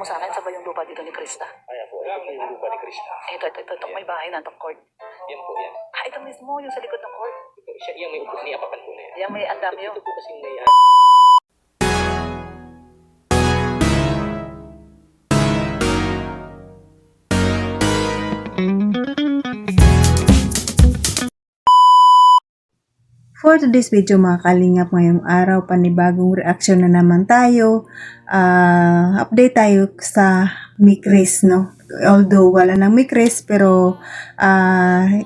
mo sa akin, sa ba yung lupa dito ni Krista? Ay, po, ito po yung lupa ni Krista. Ito, may bahay na itong court. Yan po, yan. Ito mismo, yung sa likod ng court. Siya, yung may upo, niyapakan po na yan. Yung may andam yun. Ito po kasing may... For today's video mga kalingap, ngayong araw panibagong reaction na naman tayo. Update tayo sa Mikris, no? Although wala nang Mikris, pero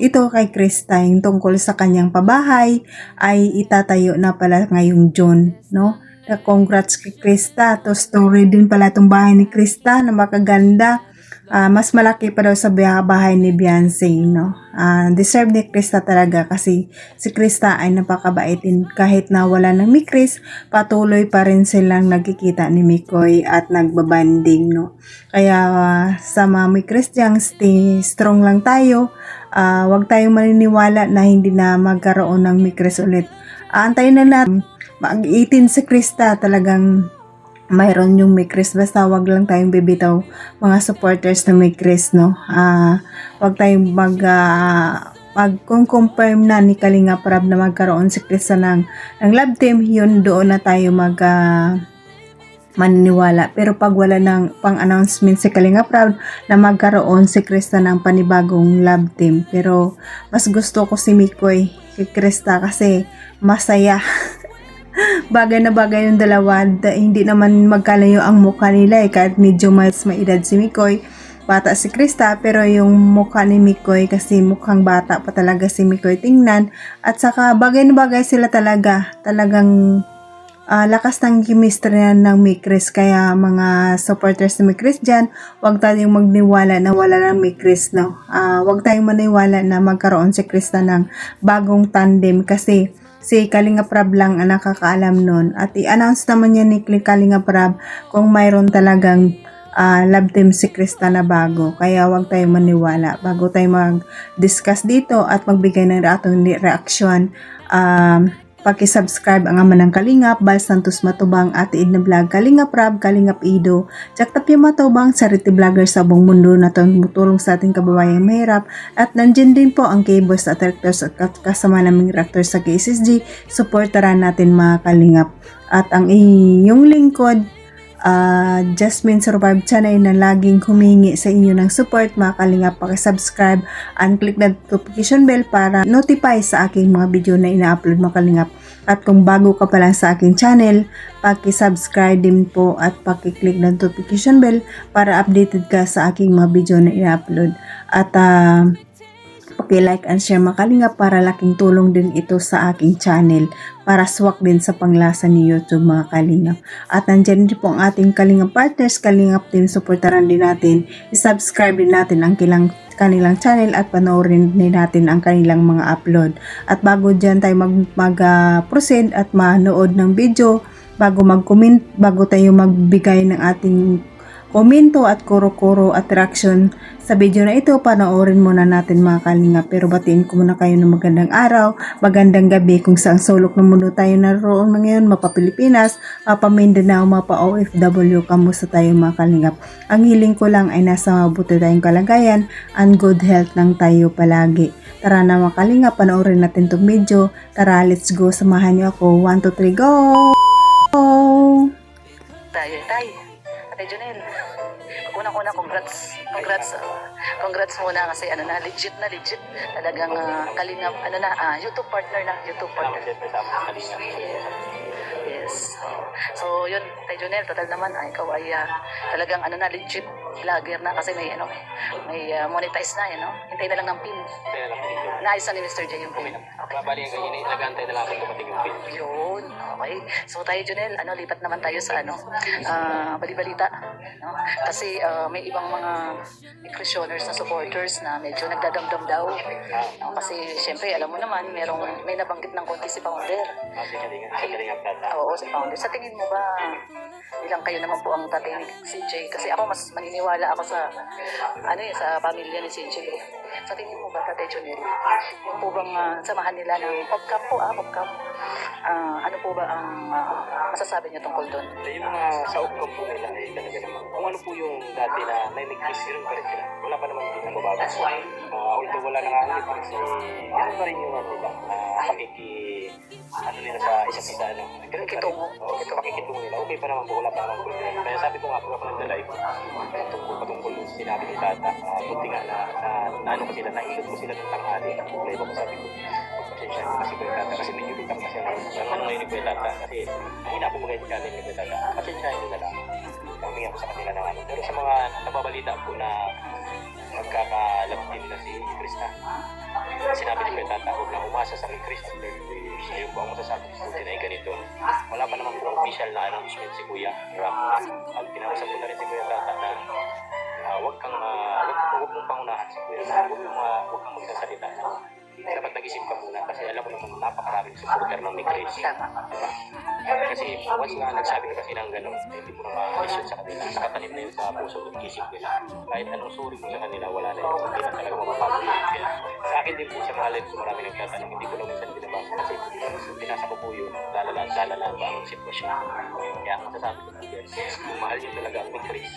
ito kay Krista, yung tungkol sa kanyang pabahay ay itatayo na pala ngayong June, no? Congrats kay Krista. To story din pala itong bahay ni Krista na makaganda. Mas malaki pa daw sa bahay ni Beyonce, no? Deserve ni Krista talaga kasi si Krista ay napakabaitin. Kahit na wala ng Mikris, patuloy pa rin silang nagkikita ni Mikoy at nagbabanding, no? Kaya sa mga Mikris diyang, stay strong lang tayo. Huwag tayong maniniwala na hindi na magkaroon ng Mikris ulit. Antayin na natin. Mag-18 si Krista, talagang mayroon yung Mikris, basta wag lang tayong bibitaw mga supporters na Mikris, no? Wag tayong mag-confirm na ni Kalinga Prab na magkaroon si Krista ng love team, yun doon na tayo maniniwala. Pero pag wala ng pang-announcement si Kalinga Prab na magkaroon si Krista ng panibagong love team, pero mas gusto ko si Mikoy kay Krista kasi masaya. Bagay na bagay yung dalawa, hindi naman magkalayo ang mukha nila kahit medyo mas maedad si Mikoy, bata si Krista, pero yung mukha ni Mikoy kasi mukhang bata pa talaga si Mikoy tingnan, at saka bagay na bagay sila talagang lakas ng chemistry ng Mikris. Kaya mga supporters ni Mikris dyan, huwag tayong magniwala na wala ng Mikris, no? Huwag tayong maniwala na magkaroon si Krista ng bagong tandem kasi si Kalinga Prab lang ang nakakaalam nun. At i-announce naman niya ni Kalinga Prab kung mayroon talagang love team si Krista na bago. Kaya huwag tayong maniwala. Bago tayo mag-discuss dito at magbigay ng reaction, paki-subscribe ang ama ng Kalingap, Bal Santos Matubang, Ate Edna Vlog, Kalinga Prab, Kalingap Ido, Jaktapya Matubang, Charity Vlogger sa buong mundo na tumutulong sa ating kababayang mahirap. At nandiyan din po ang K-Boss at Directors at kasama naming reactors sa KSSG. Supportaran natin mga Kalingap. At ang iyong lingkod, Jasmine Survive Channel, na laging humingi sa inyo ng support mga Kalingap. Paki-subscribe and click the notification bell para notify sa aking mga video na ina-upload mga Kalingap. At kung bago ka pa lang sa aking channel, paki-subscribe din po at paki-click the notification bell para updated ka sa aking mga video na ina-upload. At paki-like and share mga Kalingap para laking tulong din ito sa aking channel para swak din sa panglasa ni YouTube mga Kalingap. At nandiyan din po ang ating Kalingap partners, Kalingap team, supportaran din natin. I-subscribe din natin ang kanilang channel at panoorin din natin ang kanilang mga upload. At bago dyan tayo mag-proceed at manood ng video, bago mag-comment, bago tayo magbigay ng ating komento at kuro-kuro at reaction sa video na ito, panoorin muna natin mga Kalingap. Pero batiin ko muna kayo ng magandang araw, magandang gabi kung saan sulok ng mundo tayo naroon na ngayon, mapa Pilipinas, mapa Mindanao, mapa OFW, kamusta tayo mga Kalingap. Ang hiling ko lang ay nasa mabuti tayong kalagayan and good health lang tayo palagi. Tara na mga Kalingap, panoorin natin itong video. Tara, let's go, samahan niyo ako. 1, 2, 3, go! Tayo. Ate Jonel, unang-una, congrats muna kasi legit. Talagang Kalingap, YouTube partner. Yes. So yun, Tay Jonel, total naman ikaw ay talagang legit vlogger na kasi may monetize na yan, no? Hintay na lang ng pin. Naisa ni Mr. J yung pin. Okay. Babali ang ganyan, nagantay na lang ako kapatid yung pin. Yun, okay. So Tay Jonel, lipat naman tayo sa balibalita, no? Kasi may ibang mga Christianers na supporters na medyo nagdadamdam daw. No? Kasi syempre, alam mo naman, may nabanggit ng konti si Founder. Oo, si Founder. Sa tingin mo ba, ilang kayo naman po ang tatay ni CJ? Kasi ako mas maniniwala ako sa sa pamilya ni CJ. Sa tingin mo ba, Tatay Jonel, yung po bang samahan nila ng pagkap po, pagkap? Ano po ba ang masasabi niyo tungkol doon? So, yung mga sa outcome po nila ay talaga naman. Kung ano po yung dati na may Chris, yun pa rin sila. Wala pa naman din nababago. Although wala na nga ang Chris, ano pa rin yung ano nila, ano nila sa isa't isa, ano. Pakikitungo. Pakikitungo nila. Okay pa naman po, wala pa naman po. Kaya sabi ko nga po ako nagda-live, patungkol sinabi ni Tata, buti nga na ano ko sila, nailot ko sila ng tanghali. Live ako sabi ko, pasensya niyo kasi Kuya Tata, kasi medyo lutang kasi ang ano ngayon ni Kuya Tata, kasi mahina po mga channel ni Kuya Tata. Pasensya niyo na lang. Kami ako sa kanila ng ano. Pero sa mga nababalita po na magkakalab din na si Krista, sinabi ni Kuya Tata, huwag na umasa sa kay Krista. Ayun po ang masasabi ko din ay ganito. Wala pa naman po official na announcement si Kuya Ram. Ang pinausap ko na rin si Kuya Tata na huwag mong pangunahan si Kuya Ram. Huwag kang magsasalita. Dapat nag-isip ka muna kasi alam mo naman napakaraming supporter ng ni Chris. Diba? Kasi once nga nagsabi ka kasi ng gano'n, hindi mo na ma-issue sa kanila. Nakatanim na yun sa puso at isip nila. Kahit anong sorry mo sa kanila, wala na yun. Hindi na talaga mapapago yun. Kaya sa akin din po sa mga live ko marami nagtatanong. Hindi ko lang minsan binabasa kasi binasa ko po yun. Lalala ba ang sitwasyon. Kaya ang masasabi ko po yan, kung mahal yun talaga ang ni Chris,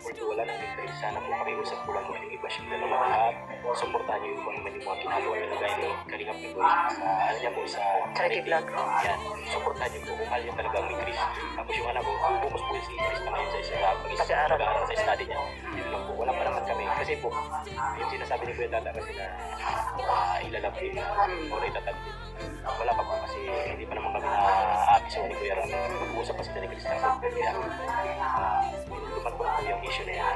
although wala nang ni Chris, sana po pakiusap ko lang yung iba siyang dalawa at suportahan niyo yung kung ano yung mga ginagawa nila gaya ni Kalingap ni Boy sa ano niya po sa Charity vlog. yan, suportahan niyo po kung mahal yun talaga ang ni Chris. Tapos yung anak ko, bukas po si Chris na ngayon sa pag-aaral sa study niya. Yun lang po, wala pa naman kami. Kasi po, yung sinasabi ni Kuya Tata kasi na ilalap din o itatag din. Wala pa po kasi hindi pa naman kami na-aabis ni Kuya Ram. Mag-uusap pa sila ni Chris na po. Kaya luman po yung issue na yan.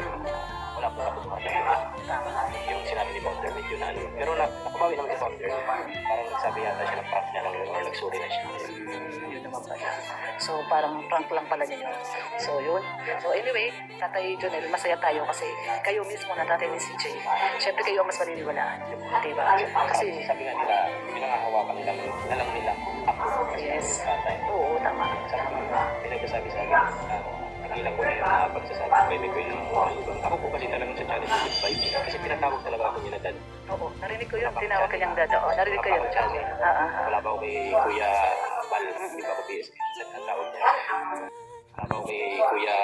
Wala po tapos yung sinabi ni Founder medyo na ano. Pero nakabawi naman si Founder. Parang nagsabi yata siya ng prank niya lang or nagsorry na siya. Yun naman pala. So, parang prank lang pala niya yun. So, yun. So, anyway, Tatay Jonel, masaya tayo kasi kayo mismo na Tatay ni CJ. Siyempre kayo ang mas maniniwalaan. Diba? Kasi, Sabi nga nila, pinangahawakan nila na lang nila ako. yes. Tatay. Oo, tama. Sabi ko, pinagsasabi sa akin, nagilang ko na yung pagsasabi ng baby ko yung ako po kasi talagang sa challenge ng good vibes kasi pinatawag talaga ako niya na dad. Oo, narinig ko yun. Tinawag kanyang dada. Oo, narinig ko yun. Wala ba ako kay Kuya Bal, hindi pa ako BSP, ang tawag niya. Wala ba ako kay Kuya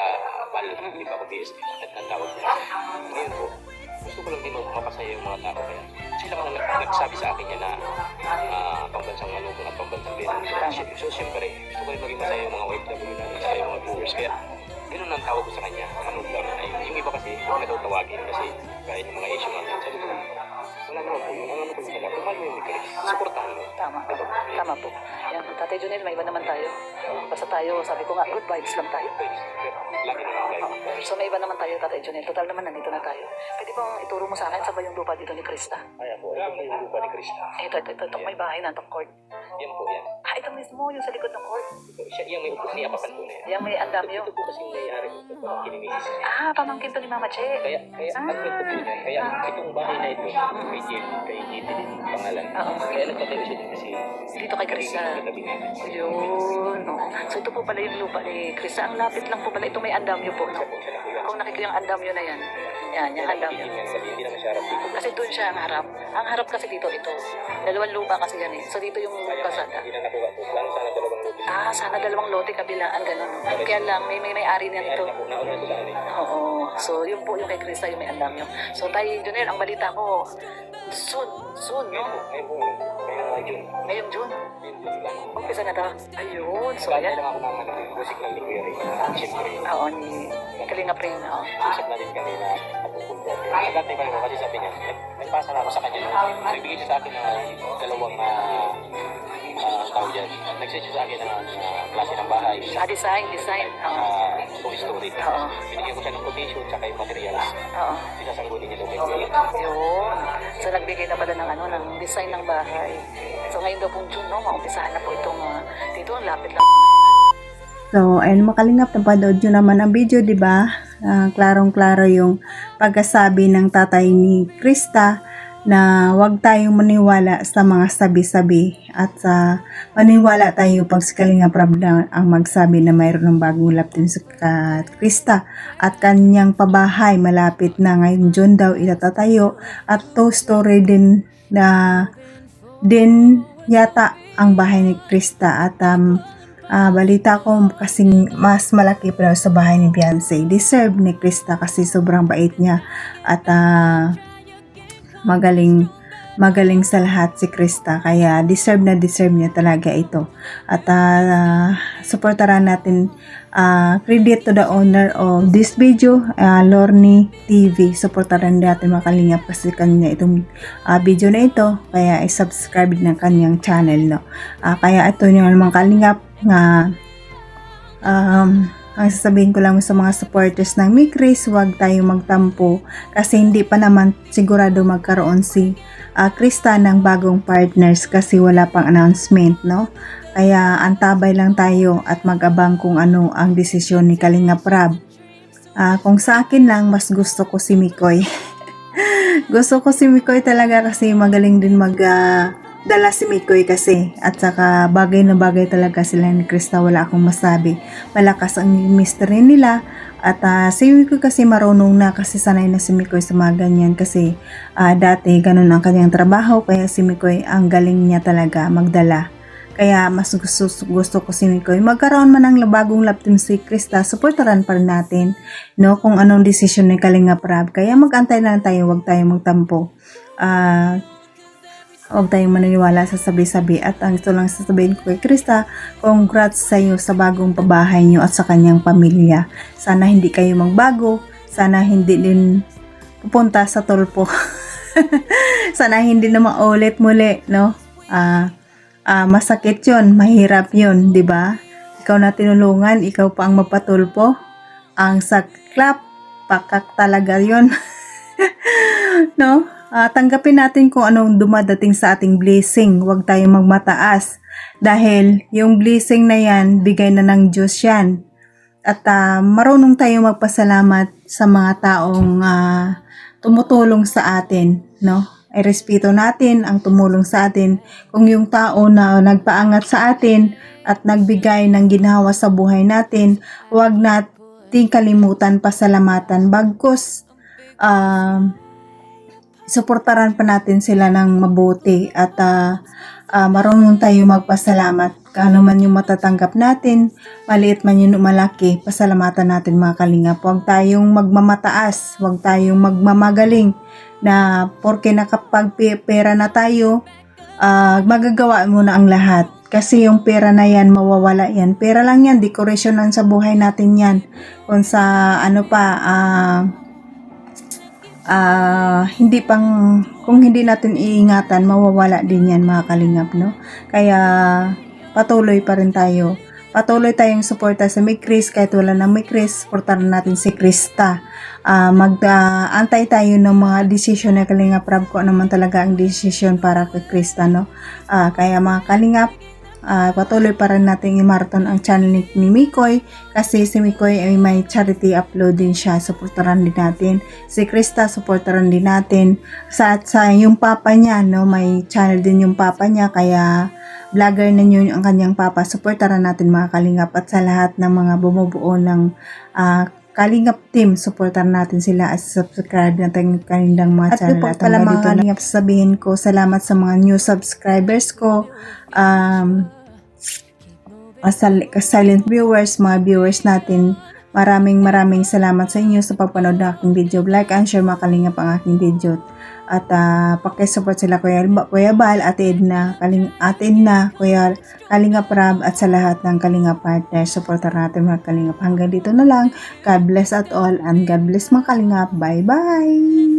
Bal, hindi pa ako BSP, ang tawag niya. Ngayon po, gusto ko lang din mapasaya yung mga tao kaya sila mga nagsabi sa akin yan na pambansang manunong at pambansang pinag-relationship. So siyempre, gusto ko rin maging masaya yung mga OFW natin sa yung mga viewers. Kaya ganun ang tawag ko sa kanya, manunong lang. Yung iba kasi, huwag na daw tawagin kasi kaya yung mga issue natin. Sabi ko, wala naman po yung ano ko yung talaga. Kung mahal mo yung Chris, supportahan mo. Tama. Tama po. Yan, Tatay Jonel, may iba naman tayo. Basta tayo, sabi ko nga, good vibes lang tayo. Lagi naman kayo. So may iba naman tayo, Tatay Jonel. Total naman, nandito na tayo. Pwede bang ituro mo sa akin saan ba yung lupa dito ni Krista? Kaya po, ito po yung lupa ni Chris. Ito, may bahay na itong court. Yan po yan. Ito mismo, yung sa likod ng court. Yung may upos niya papan po na yan. Yung may andamyo. Ito po kasi yung nangyari ko ito, kinimisis. Pamangkin to ni Mama Che. Kaya ang kwento po niya, kaya itong bahay na ito, kay JT din pangalan. Kaya nagpatayo siya din kasi Dito kay Krista. katabi natin. Yun. No. So ito po pala yung lupa ni Krista. Ang lapit lang po pala. Ito may andamyo po. No? Kung nakikita yung andamyo na yan. Yan, yung andamyo. Hindi naman siya harap dito. Kasi doon siya ang harap. Ang harap kasi dito, ito. Dalawang lupa kasi yan eh. So dito yung kasada. Hindi na nakuha po. Plano sana dalawang lote. Sana dalawang lote kabilaan, ganun. Kaya lang, may ari niyan ito. Nauna sila ano eh. Oo. So, yun po yung kay Krista, yung may andamyo. So, Tay Jonel, ang balita ko, soon, no? Ngayon po, ngayong June. Ngayong June. Ngayong June lang. Umpisa na to. Ayun. So, Kaya ayan. lang ako ng music ng Liquid Ray. Siyempre, Oo, ni Kalingap rin. Oo. usap na din kami na patungkol dyan. Nagantay pa rin ako kasi sabi niya, nagpasa na ako sa kanya. Nagbigay siya sa akin ng dalawang tao dyan. Nag-send siya sa akin ng klase ng bahay. Design. Oo. Story. Oo. Binigyan ko siya ng quotation tsaka yung materials. Oo. Sinasanggunin niya daw kay Kuya. Yun. So, nagbigay na pala ng design ng bahay. So, ngayon daw pong June, no? Maumpisahan na po itong dito. Ang lapit lang. So, ayun mga kalingap, napanood nyo naman ang video, di ba? Klarong-klaro yung pagkasabi ng tatay ni Krista na huwag tayong maniwala sa mga sabi-sabi at maniwala tayo pag si Kalingap Rab na ang magsabi na mayroon ng bagong laptop sa Krista at kanyang pabahay malapit na ngayon June daw itatatayo at two-story din na din yata ang bahay ni Krista at balita ko kasing mas malaki pa sa bahay ni Beyonce. Deserve ni Krista kasi sobrang bait niya at magaling sa lahat si Krista, kaya deserve niya talaga ito. At supportaran natin, credit to the owner of this video, Lorny TV. Supportaran natin mga kalingap kasi kanya itong video na ito, kaya i-subscribe ng kanyang channel, no. Kaya ito yung mga kalingap nga ang sasabihin ko lang sa mga supporters ng Mikris, huwag tayong magtampo kasi hindi pa naman sigurado magkaroon si Krista ng bagong partners kasi wala pang announcement, no? Kaya antabay lang tayo at mag-abang kung ano ang desisyon ni Kalinga Prab. Kung sa akin lang, mas gusto ko si Mikoy. Gusto ko si Mikoy talaga kasi magaling din dala si Mikoy kasi, at saka bagay na bagay talaga sila ni Krista, wala akong masabi. Malakas ang mystery nila at si Mikoy kasi marunong na kasi sanay na si Mikoy sa mga ganyan kasi dati ganun ang kanyang trabaho, kaya si Mikoy ang galing niya talaga magdala. Kaya mas gusto ko si Mikoy. Magkaroon man ng bagong love team si Krista, supportaran pa rin natin, no, kung anong desisyon ni Kalinga Prab. Kaya mag-antay lang tayo, wag tayong magtampo. Huwag tayong maniniwala sa sabi-sabi. At ang ito lang sasabihin ko kay Krista, congrats sa iyo sa bagong pabahay niyo at sa kanyang pamilya. Sana hindi kayo magbago. Sana hindi din pupunta sa tulpo. Sana hindi na maulit muli, no? Masakit yun, mahirap yun, di ba? Ikaw na tinulungan, ikaw pa ang mapatulpo. Ang saklap, pakak talaga yun. No? Tanggapin natin kung anong dumadating sa ating blessing. Huwag tayong magmataas. Dahil yung blessing na yan, bigay na ng Diyos yan. At marunong tayong magpasalamat sa mga taong tumutulong sa atin. No? Irespeto natin ang tumulong sa atin. Kung yung tao na nagpaangat sa atin at nagbigay ng ginhawa sa buhay natin, huwag nating kalimutan pasalamatan. Bagkus, suportaran pa natin sila ng mabuti at marunong tayo magpasalamat. Kano man yung matatanggap natin, maliit man yung malaki, pasalamatan natin mga kalingap. Huwag tayong magmamataas, huwag tayong magmamagaling na porke nakapagpera na tayo, magagawa mo na ang lahat. Kasi yung pera na yan, mawawala yan. Pera lang yan, dekorasyonan sa buhay natin yan. Kung sa kung hindi natin iingatan, mawawala din yan mga kalingap, no? Kaya patuloy pa rin tayo. Patuloy tayong suporta sa Mikris, kahit wala na Mikris, suportahan natin si Krista. Antay tayo ng mga desisyon na Kalinga Prab, kung naman talaga ang desisyon para kay Krista, no? Kaya mga kalingap, patuloy pa rin natin i-marathon ang channel ni Mikoy kasi si Mikoy ay may charity upload din siya, supportaran din natin. Si Krista, supportaran din natin. Sa yung papa niya, no, may channel din yung papa niya, kaya vlogger na yun ang kanyang papa. Supportaran natin mga kalingap, at sa lahat ng mga bumubuo ng Kalingap team, supportaran natin sila at subscribe natin kanilang mga channel. At pala mga kalingap, sasabihin ko salamat sa mga new subscribers ko, silent viewers, mga viewers natin. Maraming salamat sa inyo sa pagpanood ng aking video. Like and share mga kalingap ang aking video. At pakisupport sila Kuya Bal, Ate Edna, Kuya Kalinga Prab, at sa lahat ng Kalinga partners. Supportan natin mga kalingap. Hanggang dito na lang. God bless at all, and God bless mga kalingap. Bye bye!